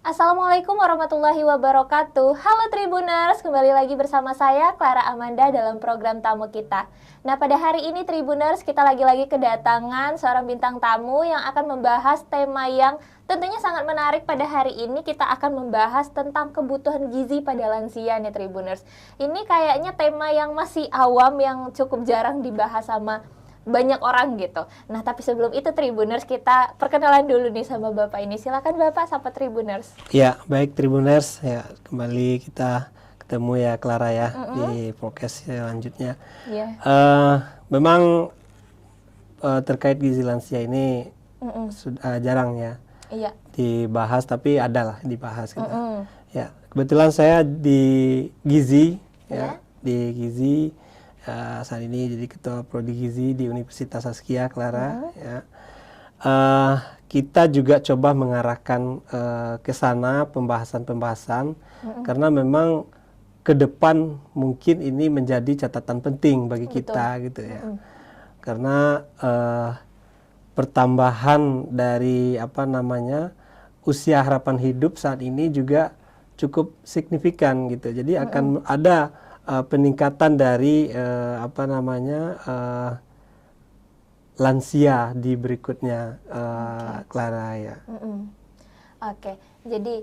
Assalamualaikum warahmatullahi wabarakatuh. Halo Tribuners, kembali lagi bersama saya Clara Amanda dalam program tamu kita. Nah, pada hari ini Tribuners, kita lagi-lagi kedatangan seorang bintang tamu yang akan membahas tema yang tentunya sangat menarik. Pada hari ini kita akan membahas tentang kebutuhan gizi pada lansia nih Tribuners. Ini kayaknya tema yang masih awam, yang cukup jarang dibahas sama banyak orang gitu. Nah, tapi sebelum itu Tribuners, kita perkenalan dulu nih sama Bapak ini. Silakan Bapak, sapa Tribuners. Ya, baik Tribuners, ya kembali kita ketemu ya Clara ya di podcast selanjutnya. Yeah. Memang terkait gizi lansia ini sudah jarang ya dibahas, tapi adalah dibahas gitu. Ya, kebetulan saya di gizi ya, di gizi. Saat ini jadi ketua prodi gizi di Universitas Saskia Clara ya. Kita juga coba mengarahkan ke sana pembahasan-pembahasan karena memang ke depan mungkin ini menjadi catatan penting bagi kita gitu ya. Karena pertambahan dari usia harapan hidup saat ini juga cukup signifikan gitu. Jadi akan ada peningkatan dari lansia di berikutnya, Clara ya. Oke, jadi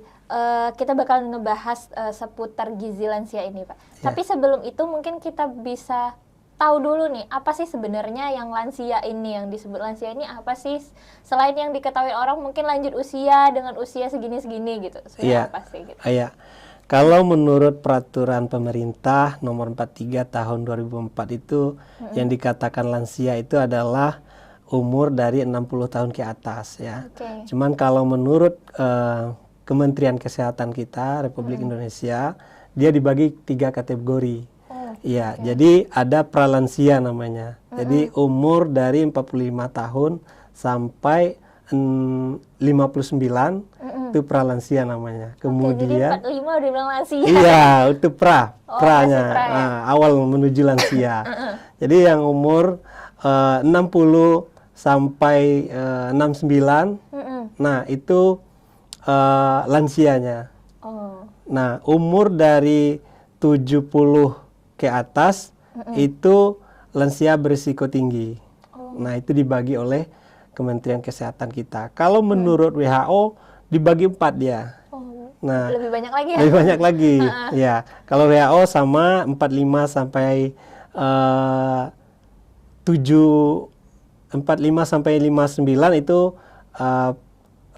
kita bakal ngebahas seputar gizi lansia ini, Pak. Ya. Tapi sebelum itu mungkin kita bisa tahu dulu nih, apa sih sebenarnya yang lansia ini, yang disebut lansia ini apa sih? Selain yang diketahui orang mungkin lanjut usia dengan usia segini-segini gitu. Sebenarnya apa sih gitu? Iya. Kalau menurut peraturan pemerintah nomor 43 tahun 2004 itu yang dikatakan lansia itu adalah umur dari 60 tahun ke atas ya. Cuman kalau menurut Kementerian Kesehatan kita Republik Indonesia, dia dibagi 3 kategori. Iya, jadi ada pralansia namanya. Jadi umur dari 45 tahun sampai 59 itu pralansia namanya. Kemudian jadi 45 udah bilang lansia. Iya, itu pranya. Ya? Awal menuju lansia. Jadi yang umur 60 sampai 69, nah itu lansianya. Nah, umur dari 70 ke atas itu lansia berisiko tinggi. Nah, itu dibagi oleh Kementerian Kesehatan kita. Kalau menurut WHO dibagi 4 dia. Nah, lebih banyak lagi ya? Lebih banyak lagi. Ya, kalau WHO sama 45 sampai 45 sampai 59 itu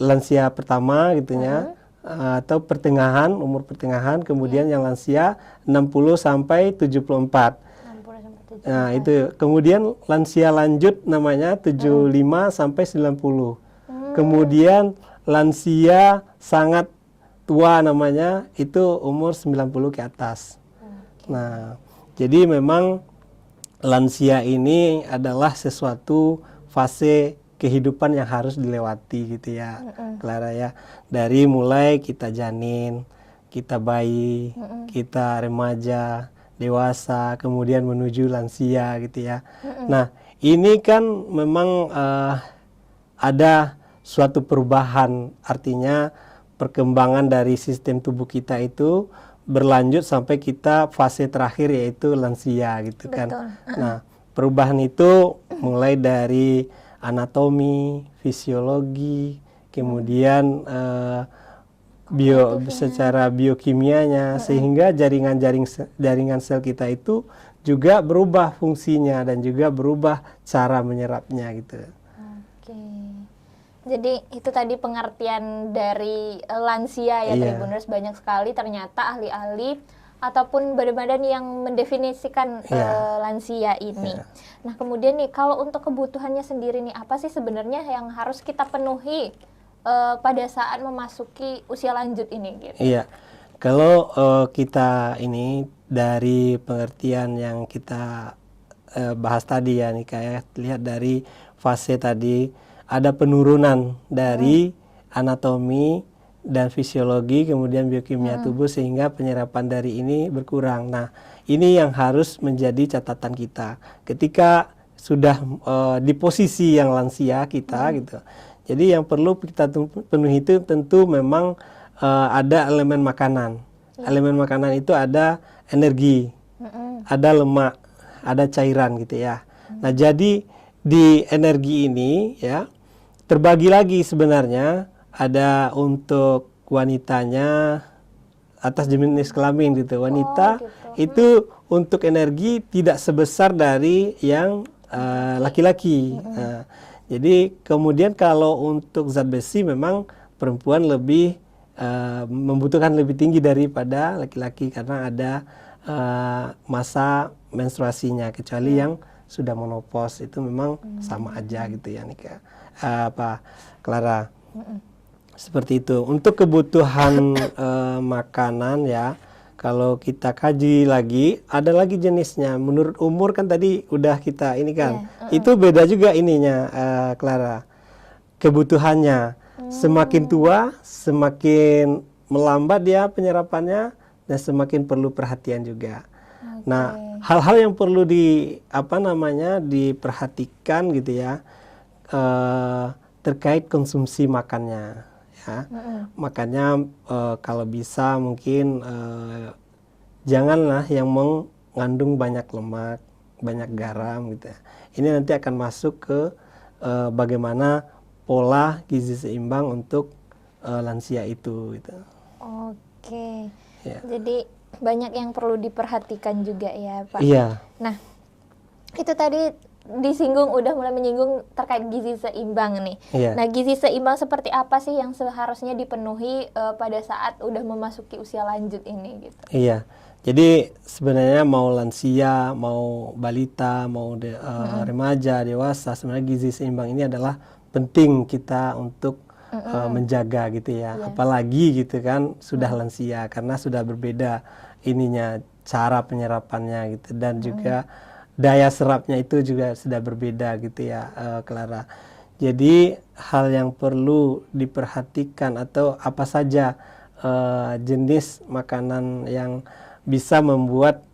lansia pertama gitunya. Atau pertengahan, umur pertengahan, kemudian yang lansia 60 sampai 74. Nah, itu kemudian lansia lanjut namanya 75 sampai 90. Kemudian lansia sangat tua namanya itu umur 90 ke atas. Nah, jadi memang lansia ini adalah sesuatu fase kehidupan yang harus dilewati gitu ya, Clara ya. Dari mulai kita janin, kita bayi, kita remaja, dewasa, kemudian menuju lansia gitu ya. Nah, ini kan memang ada suatu perubahan, artinya perkembangan dari sistem tubuh kita itu berlanjut sampai kita fase terakhir yaitu lansia gitu kan. Nah, perubahan itu mulai dari anatomi, fisiologi, kemudian secara biokimianya, sehingga jaringan sel kita itu juga berubah fungsinya dan juga berubah cara menyerapnya gitu. Jadi itu tadi pengertian dari lansia ya, Tribuners. Banyak sekali ternyata ahli-ahli ataupun badan-badan yang mendefinisikan lansia ini. Nah, kemudian nih kalau untuk kebutuhannya sendiri nih, apa sih sebenarnya yang harus kita penuhi pada saat memasuki usia lanjut ini gitu? Iya, kalau kita ini dari pengertian yang kita bahas tadi ya nih, kayak lihat dari fase tadi, ada penurunan dari anatomi dan fisiologi, kemudian biokimia tubuh, sehingga penyerapan dari ini berkurang. Nah, ini yang harus menjadi catatan kita ketika sudah di posisi yang lansia kita gitu. Jadi yang perlu kita penuhi itu tentu memang ada elemen makanan. Elemen makanan itu ada energi, ada lemak, ada cairan gitu ya. Nah, jadi di energi ini ya terbagi lagi sebenarnya, ada untuk wanitanya atas jenis kelamin gitu. Wanita itu untuk energi tidak sebesar dari yang laki-laki. Nah, jadi kemudian kalau untuk zat besi memang perempuan lebih membutuhkan lebih tinggi daripada laki-laki karena ada masa menstruasinya, kecuali yang sudah menopause itu memang sama aja gitu ya Nika. Clara. Seperti itu. Untuk kebutuhan makanan ya, kalau kita kaji lagi, ada lagi jenisnya. Menurut umur kan tadi udah kita ini kan, itu beda juga ininya, Clara. Kebutuhannya semakin tua, semakin melambat dia penyerapannya, dan semakin perlu perhatian juga. Nah, hal-hal yang perlu diperhatikan gitu ya, terkait konsumsi makannya. Ya. Makanya kalau bisa mungkin janganlah yang mengandung banyak lemak, banyak garam gitu ya. Ini nanti akan masuk ke bagaimana pola gizi seimbang untuk lansia itu gitu. Oke. Ya. Jadi banyak yang perlu diperhatikan juga ya, Pak. Iya. Nah, itu tadi udah mulai menyinggung terkait gizi seimbang nih. Nah, gizi seimbang seperti apa sih yang seharusnya dipenuhi pada saat udah memasuki usia lanjut ini gitu? Iya. Jadi sebenarnya mau lansia, mau balita, mau remaja, dewasa, sebenarnya gizi seimbang ini adalah penting kita untuk menjaga gitu ya. Apalagi gitu kan sudah lansia, karena sudah berbeda ininya cara penyerapannya gitu, dan juga daya serapnya itu juga sudah berbeda gitu ya, Clara. Jadi hal yang perlu diperhatikan atau apa saja jenis makanan yang bisa membuat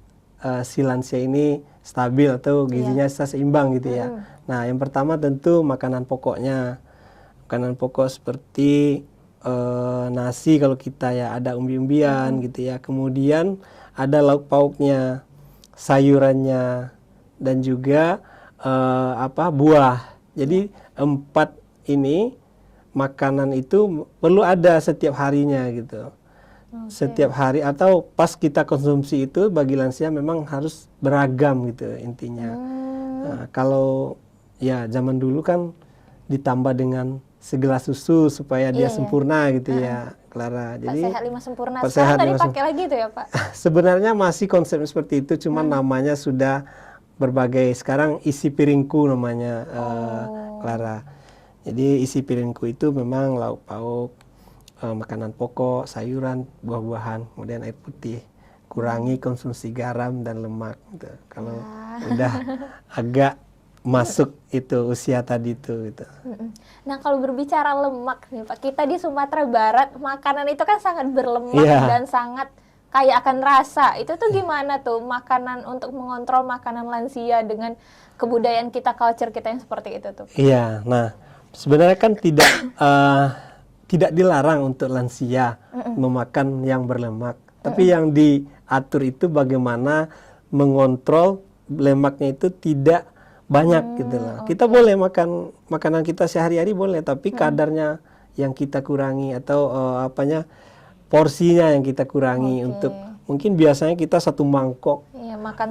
si lansia ini stabil atau gizinya seimbang gitu ya. Nah, yang pertama tentu makanan pokoknya. Makanan pokok seperti nasi kalau kita ya, ada umbi-umbian gitu ya. Kemudian ada lauk pauknya, sayurannya, dan juga buah. Jadi 4 ini makanan itu perlu ada setiap harinya gitu. Setiap hari atau pas kita konsumsi itu bagi lansia memang harus beragam gitu intinya. Nah, kalau ya zaman dulu kan ditambah dengan segelas susu supaya dia sempurna gitu ya, Clara. Jadi Sehat 5 sempurna. Sekarang tadi pakai lagi itu ya, Pak? Sebenarnya masih konsep seperti itu, cuman namanya sudah berbagai. Sekarang isi piringku namanya, Clara. Jadi isi piringku itu memang lauk pauk, makanan pokok, sayuran, buah-buahan, kemudian air putih. Kurangi konsumsi garam dan lemak gitu. Kalau udah agak masuk itu usia tadi itu gitu. Nah, kalau berbicara lemak nih Pak, kita di Sumatera Barat makanan itu kan sangat berlemak dan sangat kaya akan rasa. Itu tuh gimana tuh makanan untuk mengontrol makanan lansia dengan kebudayaan kita, culture kita yang seperti itu tuh? Iya, nah sebenarnya kan tidak dilarang untuk lansia memakan yang berlemak, tapi yang diatur itu bagaimana mengontrol lemaknya itu tidak banyak gitu lah. Kita boleh makan makanan kita sehari-hari boleh, tapi kadarnya yang kita kurangi atau porsinya yang kita kurangi. Untuk mungkin biasanya kita satu mangkok. Iya, makan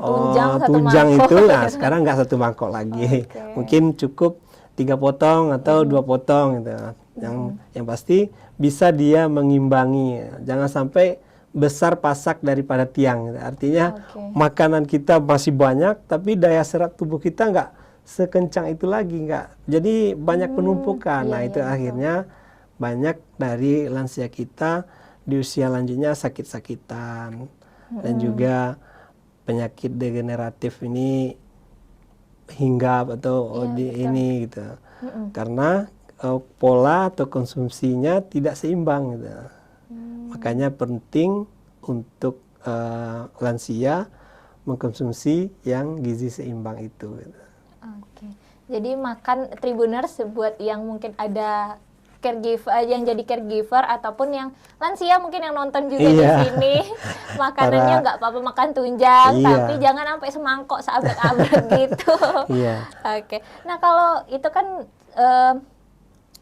tunjang mangkok itu, nah sekarang nggak satu mangkok lagi. Mungkin cukup 3 potong atau 2 potong gitu. Yang pasti bisa dia mengimbangi. Jangan sampai besar pasak daripada tiang. Artinya makanan kita masih banyak, tapi daya serap tubuh kita nggak sekencang itu lagi, nggak. Jadi banyak penumpukan. Nah itu akhirnya banyak dari lansia kita di usia lanjutnya sakit-sakitan dan juga penyakit degeneratif ini hinggap atau Iya, di betul. ini gitu. Mm-mm. Karena pola atau konsumsinya tidak seimbang gitu. Makanya penting untuk lansia mengkonsumsi yang gizi seimbang itu gitu. Oke. Jadi makan Tribuners buat yang mungkin ada caregiver, yang jadi caregiver ataupun yang lansia mungkin yang nonton juga di Iya. sini, makanannya Para- nggak apa-apa makan tunjang, Iya. tapi jangan sampai semangkok seabrek-abrek gitu. Iya. Oke. Nah kalau itu kan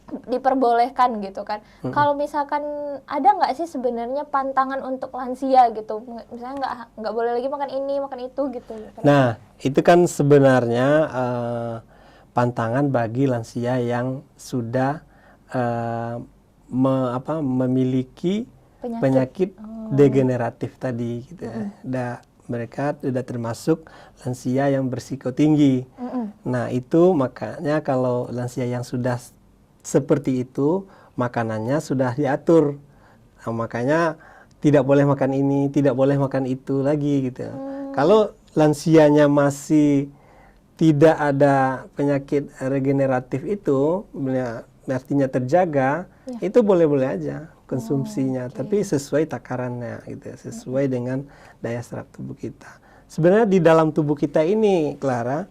diperbolehkan gitu kan. Kalau misalkan ada nggak sih sebenarnya pantangan untuk lansia gitu? Misalnya nggak boleh lagi makan ini, makan itu gitu. Nah, itu kan sebenarnya pantangan bagi lansia yang sudah memiliki penyakit degeneratif tadi gitu ya. Mereka sudah termasuk lansia yang berisiko tinggi. Nah, itu makanya kalau lansia yang sudah seperti itu, makanannya sudah diatur. Nah, makanya tidak boleh makan ini, tidak boleh makan itu lagi gitu. Kalau lansianya masih tidak ada penyakit regeneratif itu, artinya terjaga, itu boleh-boleh aja konsumsinya, tapi sesuai takarannya gitu, sesuai dengan daya serap tubuh kita. Sebenarnya di dalam tubuh kita ini, Clara,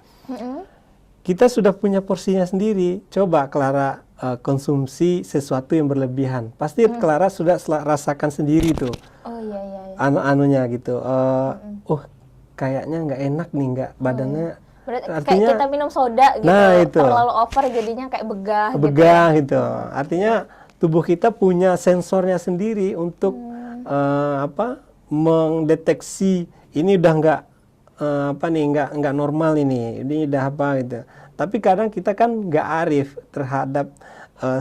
kita sudah punya porsinya sendiri. Coba Clara konsumsi sesuatu yang berlebihan, pasti Clara sudah rasakan sendiri tuh. Oh iya iya. Anu-anunya gitu. Kayaknya nggak enak nih, nggak badannya. Berarti Artinya, kayak kita minum soda gitu, nah, itu. terlalu over jadinya kayak begah gitu. Artinya tubuh kita punya sensornya sendiri untuk mendeteksi ini udah nggak normal ini udah apa gitu. Tapi kadang kita kan nggak arif terhadap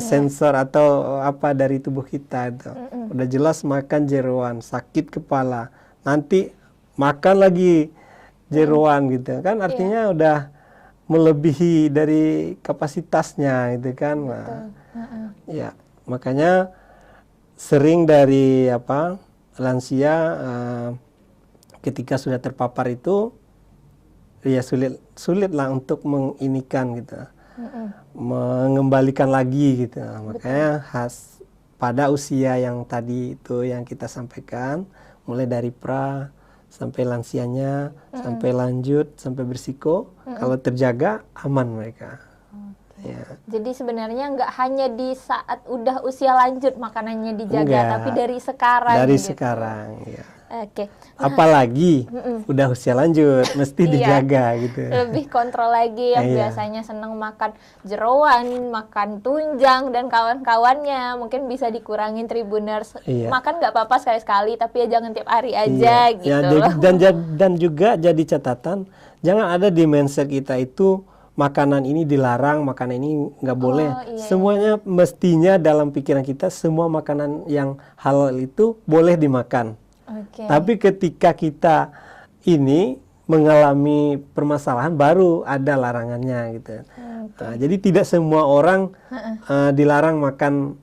sensor atau apa dari tubuh kita itu. Udah jelas makan jeroan, sakit kepala, nanti makan lagi jeroan gitu kan, artinya udah melebihi dari kapasitasnya gitu kan. Nah, ya makanya sering dari lansia ketika sudah terpapar itu ya sulit lah untuk menginikan gitu, mengembalikan lagi gitu. Makanya pada usia yang tadi itu yang kita sampaikan, mulai dari pra sampai lansianya, sampai lanjut, sampai berisiko, kalau terjaga aman mereka. Ya. Jadi sebenarnya nggak hanya di saat udah usia lanjut makanannya dijaga, Enggak, tapi dari sekarang. Dari gitu. sekarang, ya. Oke. Apalagi udah usia lanjut, mesti dijaga gitu. Lebih kontrol lagi yang biasanya seneng makan jeroan, makan tunjang dan kawan-kawannya, mungkin bisa dikurangin Tribuners. Makan nggak apa-apa sekali-sekali, tapi ya jangan tiap hari aja gitu. Ya, dan juga jadi catatan, jangan ada di mindset kita itu makanan ini dilarang, makanan ini nggak boleh. Semuanya mestinya dalam pikiran kita semua makanan yang halal itu boleh dimakan. Tapi ketika kita ini mengalami permasalahan baru ada larangannya gitu. Nah, jadi tidak semua orang dilarang makan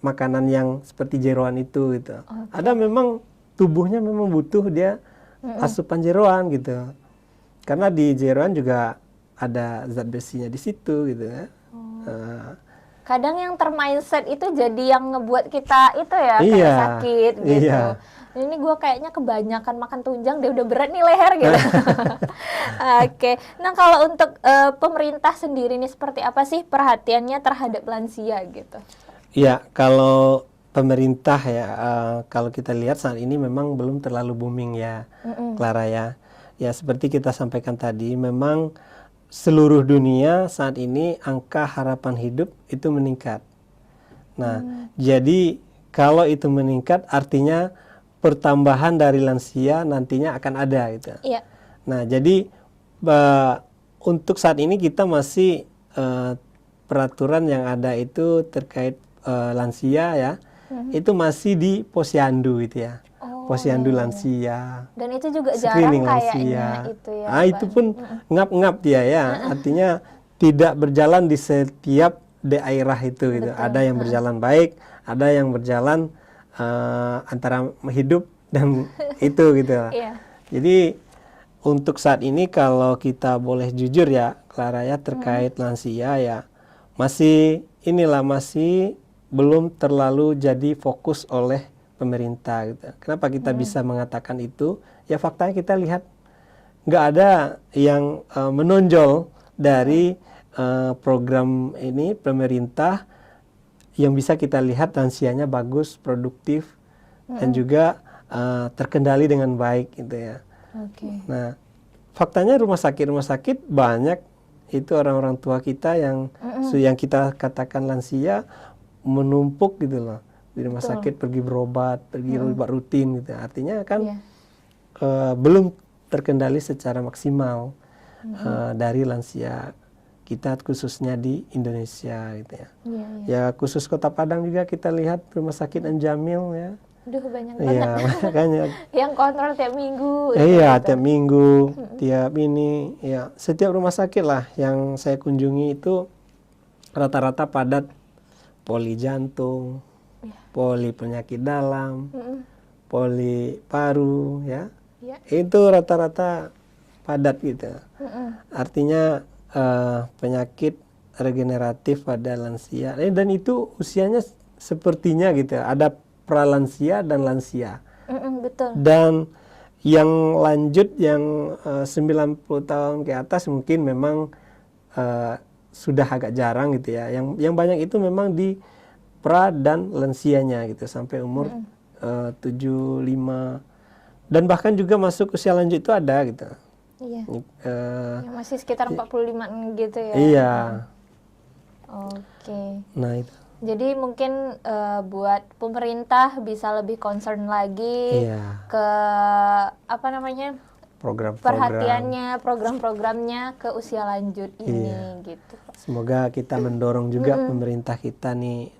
makanan yang seperti jeroan itu gitu. Ada memang tubuhnya memang butuh dia asupan jeroan gitu. Karena di jeroan juga ada zat besinya di situ gitu ya. Kadang yang termindset itu jadi yang ngebuat kita itu ya kayak sakit gitu. Ini gue kayaknya kebanyakan makan tunjang, dia udah berat nih leher gitu. Oke. Nah kalau untuk pemerintah sendiri nih seperti apa sih perhatiannya terhadap lansia gitu? Iya, kalau pemerintah ya, kalau kita lihat saat ini memang belum terlalu booming ya, Clara ya. Ya seperti kita sampaikan tadi, memang seluruh dunia saat ini angka harapan hidup itu meningkat. Nah, jadi kalau itu meningkat artinya pertambahan dari lansia nantinya akan ada gitu. Iya. Nah, jadi untuk saat ini kita masih peraturan yang ada itu terkait lansia ya, itu masih di posyandu itu ya. Posyandu lansia. Dan itu juga jarang kayaknya itu ya. Ah, itu pun ngap-ngap dia ya. Artinya tidak berjalan di setiap daerah itu gitu. Ada yang berjalan baik, ada yang berjalan antara hidup dan itu gitu. Jadi untuk saat ini kalau kita boleh jujur ya, Clara ya, terkait lansia ya, masih belum terlalu jadi fokus oleh pemerintah gitu. Kenapa kita bisa mengatakan itu? Ya faktanya kita lihat nggak ada yang menonjol dari program ini pemerintah yang bisa kita lihat lansianya bagus, produktif, dan juga terkendali dengan baik gitu ya. Nah, faktanya rumah sakit banyak itu orang-orang tua kita yang kita katakan lansia menumpuk gitu loh di rumah sakit, pergi berobat rutin gitu. Artinya kan belum terkendali secara maksimal dari lansia kita khususnya di Indonesia gitu ya. Ya khusus Kota Padang juga kita lihat rumah sakit Anjamil ya. Duh, banyak Iya, makanya. yang kontrol tiap minggu. Iya, tiap minggu, tiap ini, ya setiap rumah sakit lah yang saya kunjungi itu rata-rata padat poli jantung, poli penyakit dalam, poli paru, ya. Itu rata-rata padat gitu. Artinya penyakit regeneratif pada lansia, dan itu usianya sepertinya gitu, ada pralansia dan lansia. Betul. Dan yang lanjut yang 90 tahun ke atas mungkin memang sudah agak jarang gitu ya. Yang banyak itu memang di pra dan lansianya gitu sampai umur 75 dan bahkan juga masuk usia lanjut itu ada gitu. Iya. Ya, masih sekitar 45 gitu ya. Iya. Oke. Nah itu. Jadi mungkin buat pemerintah bisa lebih concern lagi ke apa namanya perhatiannya, program-programnya ke usia lanjut ini gitu. Semoga kita mendorong juga pemerintah kita nih,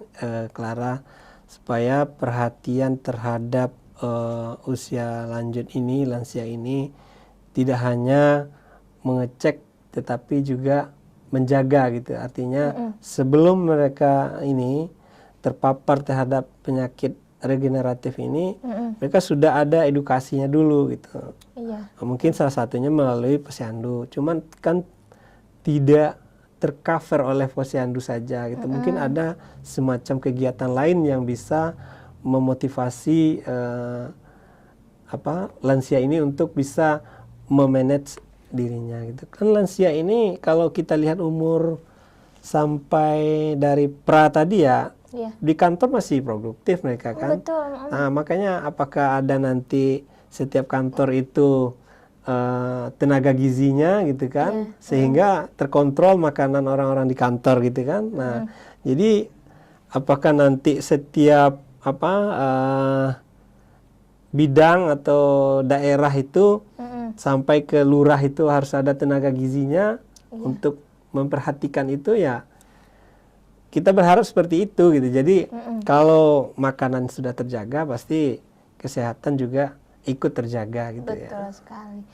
Clara, supaya perhatian terhadap usia lanjut ini, lansia ini tidak hanya mengecek tetapi juga menjaga gitu. Artinya sebelum mereka ini terpapar terhadap penyakit regeneratif ini, mereka sudah ada edukasinya dulu gitu. Mungkin salah satunya melalui posyandu. Cuman kan tidak tercover oleh posyandu saja gitu. Mungkin ada semacam kegiatan lain yang bisa memotivasi lansia ini untuk bisa memanage dirinya gitu. Kan lansia ini kalau kita lihat umur sampai dari pra tadi ya, di kantor masih produktif mereka kan. Betul. Nah, makanya apakah ada nanti setiap kantor itu tenaga gizinya gitu kan, sehingga terkontrol makanan orang-orang di kantor gitu kan. Nah, jadi apakah nanti setiap bidang atau daerah itu sampai ke lurah itu harus ada tenaga gizinya untuk memperhatikan itu ya. Kita berharap seperti itu gitu. Jadi kalau makanan sudah terjaga pasti kesehatan juga ikut terjaga gitu. Betul sekali.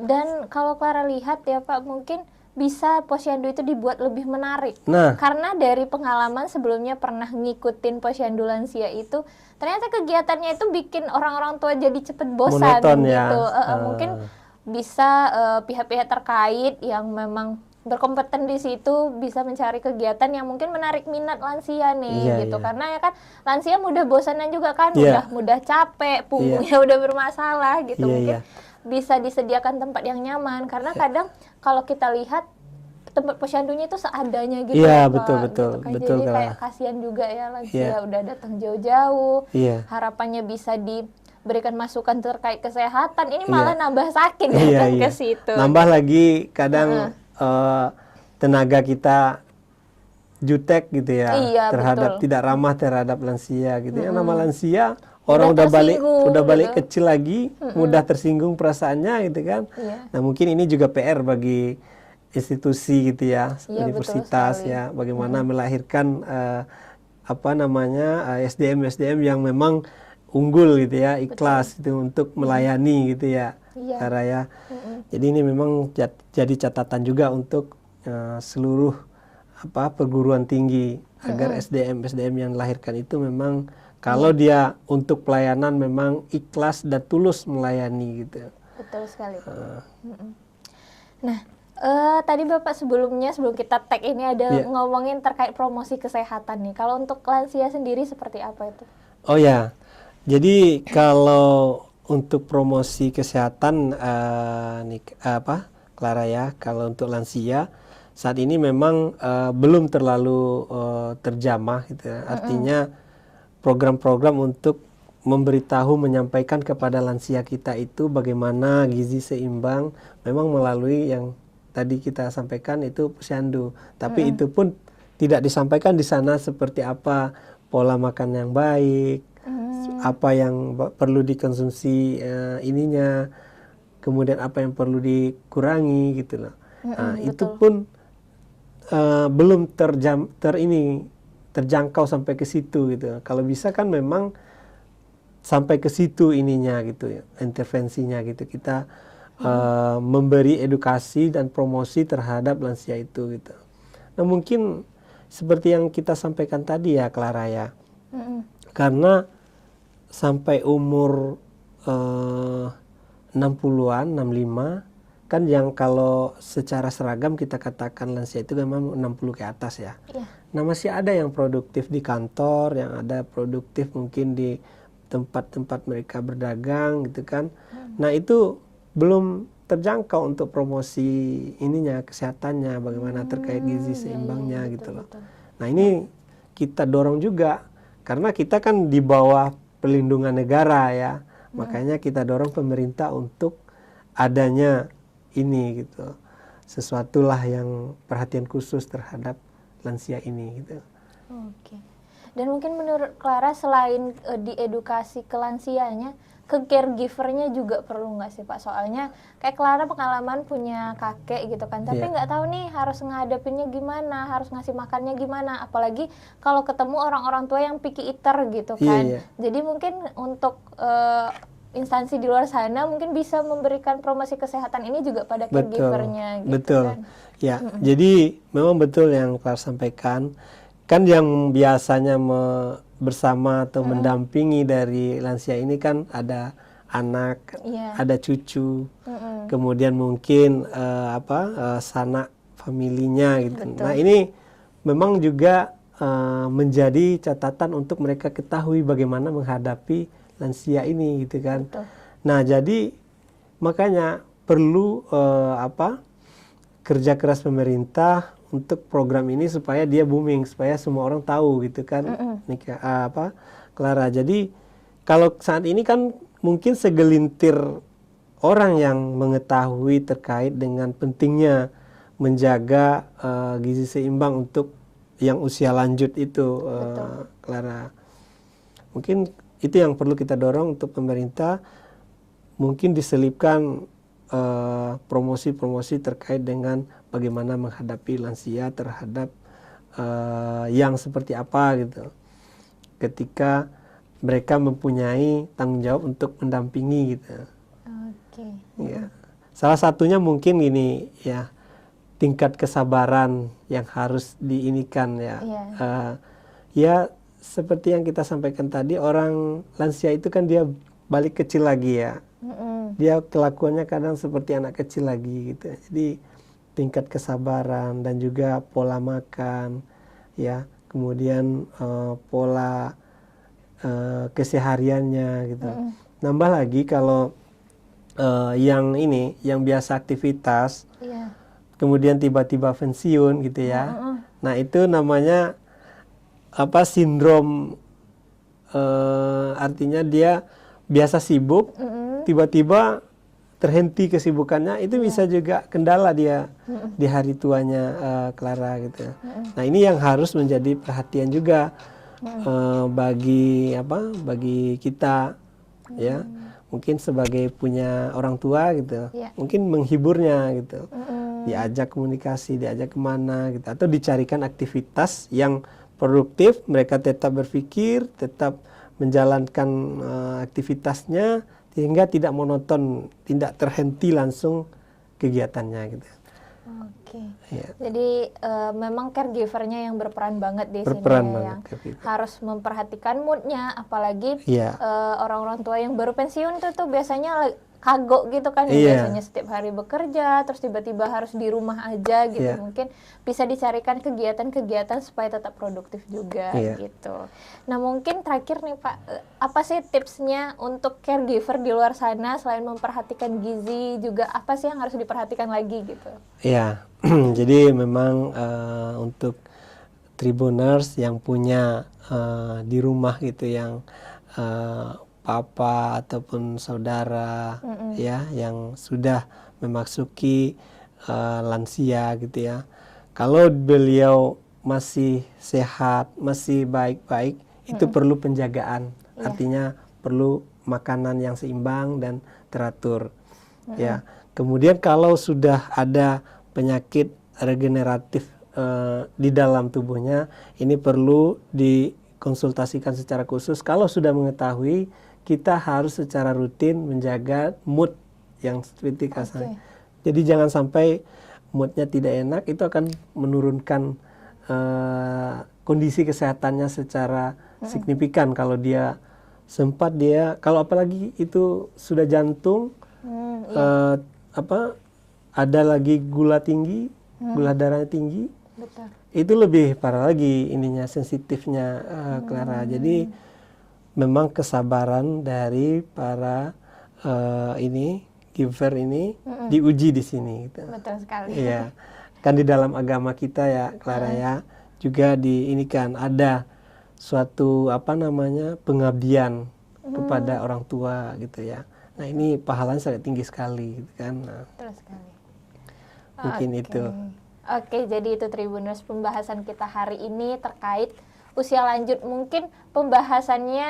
Dan kalau Clara lihat ya Pak, mungkin bisa posyandu itu dibuat lebih menarik. Karena dari pengalaman sebelumnya pernah ngikutin posyandu lansia itu, ternyata kegiatannya itu bikin orang-orang tua jadi cepet bosan. Monoton, gitu. Mungkin bisa pihak-pihak terkait yang memang berkompeten di situ bisa mencari kegiatan yang mungkin menarik minat lansia nih gitu. Karena ya kan lansia mudah bosanan juga kan, mudah capek, punggungnya udah bermasalah gitu. Mungkin bisa disediakan tempat yang nyaman, karena kadang kalau kita lihat tempat posyandunya itu seadanya gitu. Iya, betul gitu kan. Jadi kayak kasihan juga ya lansia udah datang jauh-jauh. Harapannya bisa diberikan masukan terkait kesehatan, ini malah nambah sakit datang ke situ. Nambah lagi kadang tenaga kita jutek gitu ya, terhadap tidak ramah terhadap lansia gitu ya. Nama lansia orang udah balik kecil lagi, mudah tersinggung perasaannya gitu kan. Nah, mungkin ini juga PR bagi institusi gitu ya, universitas ya, bagaimana melahirkan SDM yang memang unggul gitu ya, ikhlas gitu untuk melayani gitu ya, Cara ya. Jadi ini memang jadi catatan juga untuk seluruh perguruan tinggi agar SDM yang dilahirkan itu memang kalau dia untuk pelayanan memang ikhlas dan tulus melayani gitu. Betul sekali, Pak. Nah, tadi Bapak sebelum kita tag ini ada ngomongin terkait promosi kesehatan nih. Kalau untuk lansia sendiri seperti apa itu? Oh ya, jadi kalau untuk promosi kesehatan Clara ya, kalau untuk lansia saat ini memang belum terlalu terjamah gitu ya. Artinya program-program untuk memberitahu, menyampaikan kepada lansia kita itu bagaimana gizi seimbang memang melalui yang tadi kita sampaikan itu posyandu. Tapi itu pun tidak disampaikan di sana seperti apa pola makan yang baik, apa yang perlu dikonsumsi ininya, kemudian apa yang perlu dikurangi gitu loh. Nah, itu pun belum terjangkau sampai ke situ gitu. Kalau bisa kan memang sampai ke situ ininya gitu ya, intervensinya gitu. Kita memberi edukasi dan promosi terhadap lansia itu gitu. Nah, mungkin seperti yang kita sampaikan tadi ya Clara ya. Karena sampai umur 60-an, 65 kan yang kalau secara seragam kita katakan lansia itu memang 60 ke atas ya. Nah, masih ada yang produktif di kantor, yang ada produktif mungkin di tempat-tempat mereka berdagang gitu kan. Nah, itu belum terjangkau untuk promosi ininya, kesehatannya, bagaimana terkait gizi seimbangnya gitu loh. Nah, ini kita dorong juga karena kita kan di bawah perlindungan negara ya. Makanya kita dorong pemerintah untuk adanya ini gitu. Sesuatulah yang perhatian khusus terhadap lansia ini gitu. Oke. Dan mungkin menurut Clara selain diedukasi ke lansianya, ke caregivernya juga perlu nggak sih Pak? Soalnya kayak Clara pengalaman punya kakek gitu kan, tapi nggak tahu nih harus ngadepinnya gimana, harus ngasih makannya gimana, apalagi kalau ketemu orang-orang tua yang picky eater gitu kan. Jadi mungkin untuk instansi di luar sana mungkin bisa memberikan promosi kesehatan ini juga pada caregivernya gitu. Betul. Kan. Ya, jadi memang betul yang Clara sampaikan. Kan yang biasanya bersama atau mendampingi dari lansia ini kan ada anak, ada cucu, kemudian mungkin sanak familinya gitu. Nah, ini memang juga menjadi catatan untuk mereka ketahui bagaimana menghadapi lansia ini gitu kan. Nah, jadi makanya perlu kerja keras pemerintah untuk program ini supaya dia booming, supaya semua orang tahu gitu kan. Clara. Jadi kalau saat ini kan mungkin segelintir orang yang mengetahui terkait dengan pentingnya menjaga gizi seimbang untuk yang usia lanjut itu, Clara. Mungkin itu yang perlu kita dorong untuk pemerintah, mungkin diselipkan promosi-promosi terkait dengan bagaimana menghadapi lansia terhadap yang seperti apa gitu. Ketika mereka mempunyai tanggung jawab untuk mendampingi gitu. Ya. Salah satunya mungkin gini ya, tingkat kesabaran yang harus diinikan ya. Ya seperti yang kita sampaikan tadi, orang lansia itu kan dia balik kecil lagi ya. Dia kelakuannya kadang seperti anak kecil lagi gitu. Jadi tingkat kesabaran dan juga pola makan ya, kemudian pola kesehariannya gitu. Nambah lagi kalau yang biasa aktivitas, kemudian tiba-tiba pensiun gitu ya. Nah, itu namanya sindrom, artinya dia biasa sibuk, tiba-tiba terhenti kesibukannya, itu bisa juga kendala dia di hari tuanya, Clara gitu. Nah, ini yang harus menjadi perhatian juga bagi kita ya, mungkin sebagai punya orang tua gitu, mungkin menghiburnya gitu, diajak komunikasi, diajak kemana gitu, atau dicarikan aktivitas yang produktif, mereka tetap berpikir, tetap menjalankan aktivitasnya sehingga tidak monoton, tidak terhenti langsung kegiatannya gitu. Jadi memang caregivernya yang berperan banget di sini yang harus memperhatikan moodnya, apalagi orang-orang tua yang baru pensiun tuh biasanya kagok gitu kan, yang Iya. biasanya setiap hari bekerja, terus tiba-tiba harus di rumah aja gitu. Iya. Mungkin bisa dicarikan kegiatan-kegiatan supaya tetap produktif juga Iya. gitu. Nah mungkin terakhir nih Pak, apa sih tipsnya untuk caregiver di luar sana selain memperhatikan gizi, juga apa sih yang harus diperhatikan lagi gitu? Ya, jadi memang untuk Tribuners yang punya di rumah gitu, yang papa ataupun saudara ya yang sudah memasuki lansia gitu ya. Kalau beliau masih sehat, masih baik-baik, itu perlu penjagaan. Artinya perlu makanan yang seimbang dan teratur. Ya. Kemudian kalau sudah ada penyakit regeneratif di dalam tubuhnya, ini perlu dikonsultasikan secara khusus. Kalau sudah mengetahui, kita harus secara rutin menjaga mood yang seperti kasarnya. Jadi jangan sampai moodnya tidak enak, itu akan menurunkan kondisi kesehatannya secara signifikan. Kalau dia sempat kalau apalagi itu sudah jantung, ada lagi gula tinggi, gula darahnya tinggi. Betul. Itu lebih parah lagi ininya, sensitifnya Clara. Jadi memang kesabaran dari para giver ini diuji di sini. Gitu. Betul sekali. Iya, kan di dalam agama kita ya, Clara ya, juga ini kan ada suatu pengabdian kepada orang tua gitu ya. Nah ini pahalanya sangat tinggi sekali, gitu kan. Nah, Betul sekali. mungkin itu. Oke, jadi itu Tribuners pembahasan kita hari ini terkait usia lanjut. Mungkin pembahasannya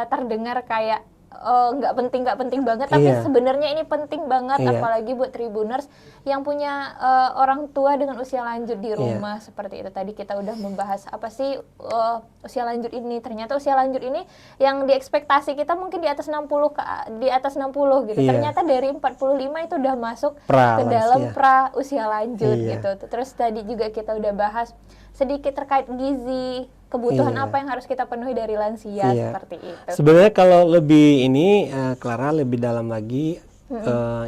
terdengar kayak nggak penting banget, tapi Iya. sebenarnya ini penting banget, Iya. apalagi buat Tribuners yang punya orang tua dengan usia lanjut di rumah. Seperti itu tadi kita udah membahas apa sih usia lanjut ini. Ternyata usia lanjut ini yang diekspektasi kita mungkin di atas 60 di atas 60 gitu. Iya. Ternyata dari 45 itu udah masuk Pra ke dalam lansia. pra usia lanjut Iya. gitu. Terus tadi juga kita udah bahas sedikit terkait gizi, kebutuhan Iya. apa yang harus kita penuhi dari lansia, Iya. seperti itu. Sebenarnya kalau lebih ini, Clara, lebih dalam lagi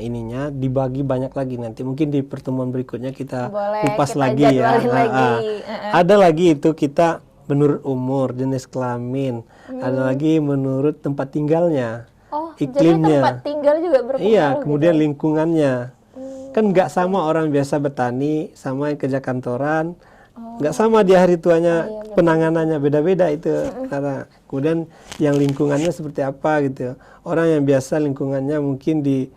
ininya dibagi banyak lagi, nanti mungkin di pertemuan berikutnya kita Boleh, kupas kita lagi ya. jadwalin lagi. Ada lagi itu kita menurut umur, jenis kelamin, ada lagi menurut tempat tinggalnya, Oh, iklimnya. jadi tempat tinggal juga berpengaruh Iya, gitu. kemudian lingkungannya. Kan nggak sama orang biasa bertani sama yang kerja kantoran. Nggak sama dia hari tuanya, penanganannya beda-beda itu. Karena kemudian yang lingkungannya seperti apa gitu. Orang yang biasa lingkungannya mungkin di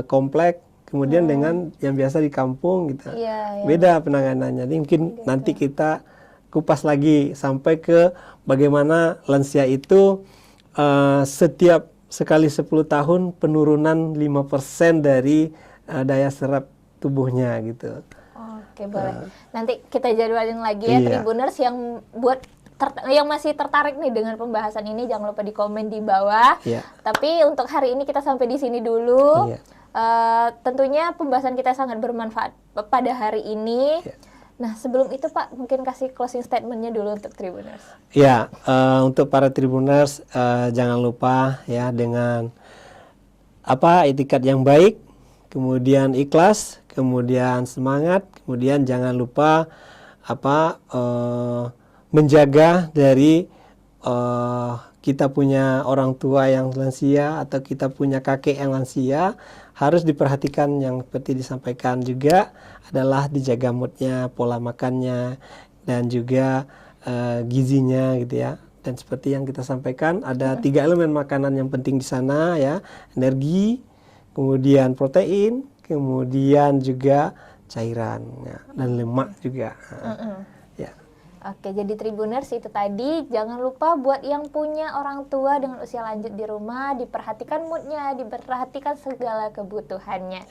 komplek, kemudian dengan yang biasa di kampung gitu. Iya, iya. Beda penanganannya. Jadi mungkin nanti kita kupas lagi sampai ke bagaimana lansia itu setiap sekali 10 tahun penurunan 5% dari daya serap tubuhnya gitu. Oke, boleh. Nanti kita jadwalin lagi ya, Iya. Tribuners yang yang masih tertarik nih dengan pembahasan ini, jangan lupa di komen di bawah. Iya. Tapi untuk hari ini kita sampai di sini dulu. Iya. Tentunya pembahasan kita sangat bermanfaat pada hari ini. Iya. Nah, sebelum itu Pak, mungkin kasih closing statement-nya dulu untuk Tribuners. Ya, untuk para Tribuners jangan lupa ya dengan etikat yang baik, kemudian ikhlas, kemudian semangat, kemudian jangan lupa menjaga dari kita punya orang tua yang lansia atau kita punya kakek yang lansia, harus diperhatikan yang seperti disampaikan juga adalah dijaga moodnya, pola makannya, dan juga gizinya gitu ya. Dan seperti yang kita sampaikan, ada 3 elemen makanan yang penting di sana ya, energi, kemudian protein, kemudian juga cairan ya, dan lemak juga. Ya. Oke, jadi Tribuners itu tadi, jangan lupa buat yang punya orang tua dengan usia lanjut di rumah, diperhatikan moodnya, diperhatikan segala kebutuhannya.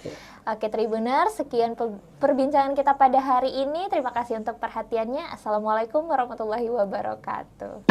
Oke Tribuners, sekian perbincangan kita pada hari ini. Terima kasih untuk perhatiannya. Assalamualaikum warahmatullahi wabarakatuh.